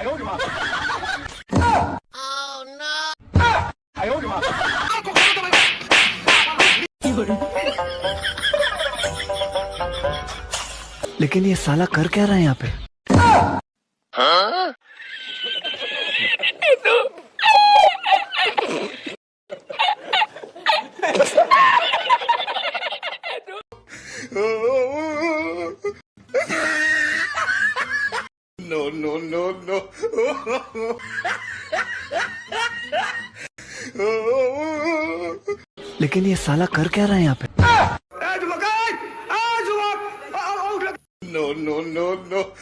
哎呦我的妈！Oh no！ 哎呦我的妈！लेकिन ये साला कर क्या रहा है यहाँ पे? हाँ? No, no, no, no. लेकिन ये साला कर क्या रहा है यहाँ पे? No, no, no, no.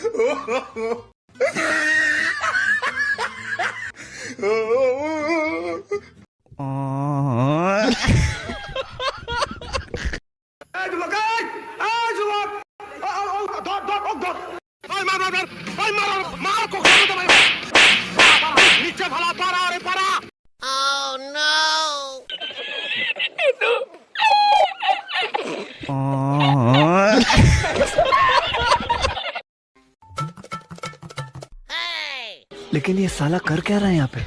Oh no! Hey! लेकिन ये साला कर क्या रहा है यहाँ पे?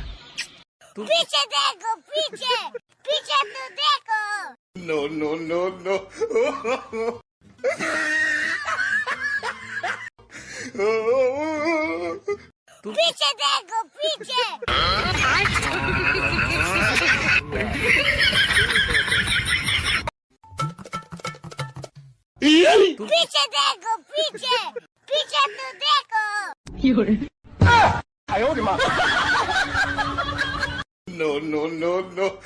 पीछे देखो, पीछे पीछे तो देखो। No, no, no, no. पीछे देखो, पीछे पीछे देखो, पीछे पीछे तो देखो। 哎呦我的妈！No, no, no, no.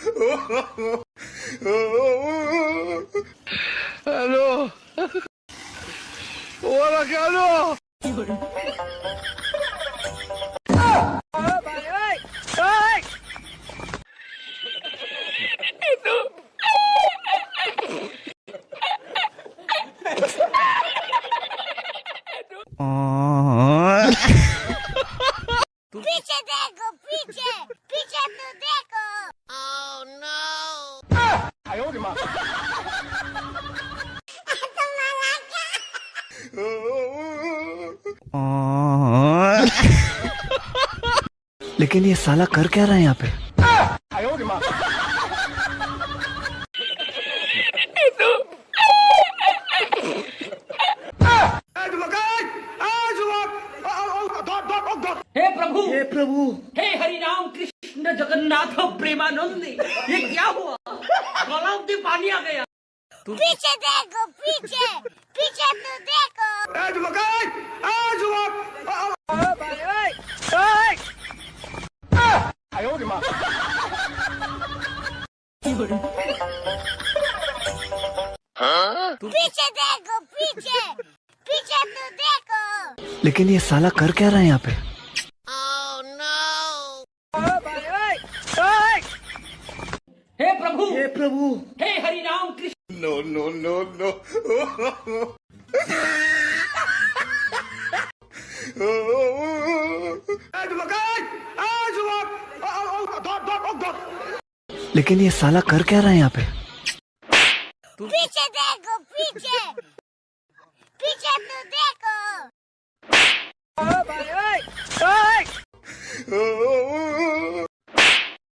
Aló. Hola, Carlos. पीछे देखो, पीछे पीछे तो देखो। Oh no! 哎呦我的妈लेकिन ये साला कर क्या रहा है यहाँ पे? ！哎呦我的妈हे प्रभु हे हरिनाम कृष्ण जगन्नाथ प्रेमानंद, ये क्या हुआ? गलाव में पानी आ गया। पीछे देखो, पीछे पीछे तो देखो। 哎呦我的妈पीछे देखो, पीछे पीछे तो देखो। लेकिन ये साला कर क्या रहा है यहाँ पे? Oh no! हे प्रभु हे हरिनाम Krishna. No, no, no, no. लेकिन ये साला कर क्या रहा है यहाँ पे? पीछे देखो, पीछे पीछे तो देखो।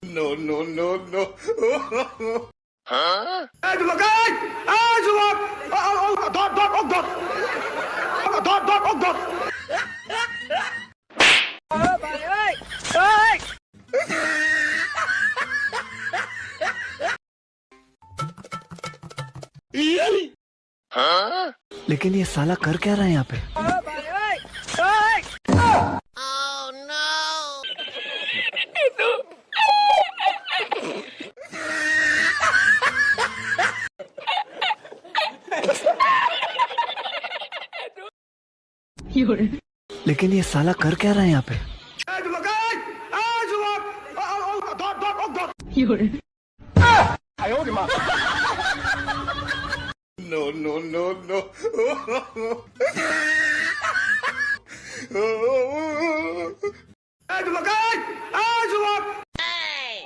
No, no, no, no. Huh? Huh? लेकिन ये साला कर क्या रहा है यहाँ पे? Oh no! लेकिन ये साला कर क्या रहा है यहाँ पे? 哎呦我的妈！No, no, no, no.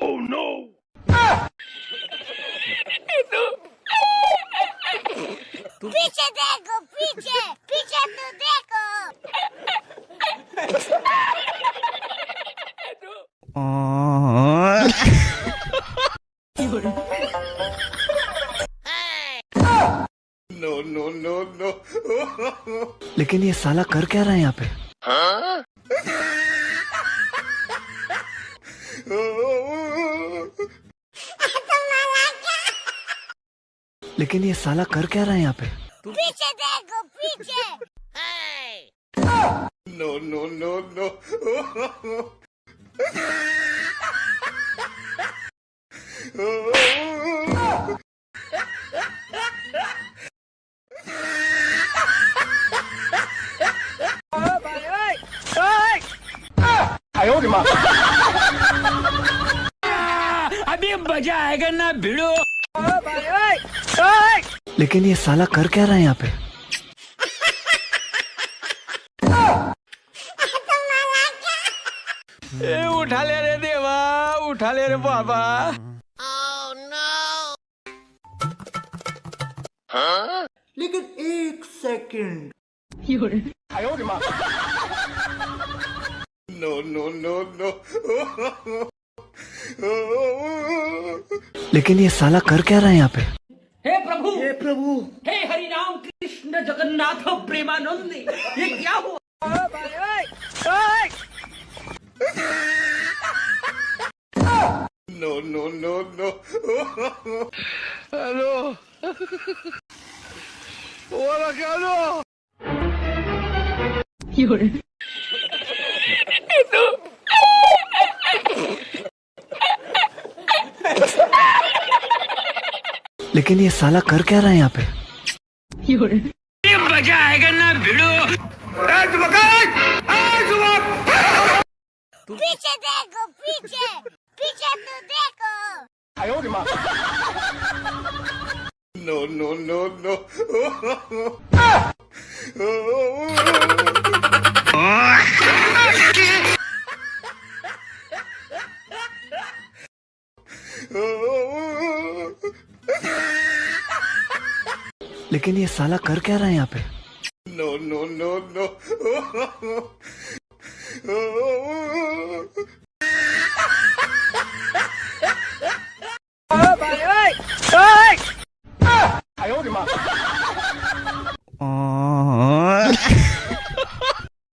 Oh no! पीछे देखो, पीछे पीछे तो देखो। No, no, no, no. लेकिन ये साला कर क्या रहा है यहाँ पे? लेकिन ये साला कर क्या रहा है यहाँ पे? पीछे देखो पीछे No, no, no, no. अभी मजा आएगा ना भिड़ो। लेकिन ये साला कर क्या रहा है यहाँ पे? उठा ले रे देवा, उठा ले रे बाबा। Oh no. लेकिन एक second. No, no, no, no. लेकिन ये साला कर क्या रहा है यहाँ पे? हे प्रभु, हे हरि राम कृष्ण जगन्नाथ प्रेमानंद, ये क्या हुआ? No, no, no, no. Hello, बोला क्या लो? लेकिन ये साला कर क्या रहा है यहाँ पे? मजा आएगा ना भिड़ो। पीछे देखो पीछे पीछे तो देखो No, no, no, no. लेकिन ये साला कर क्या रहा है यहाँ पे? No, no, no, no.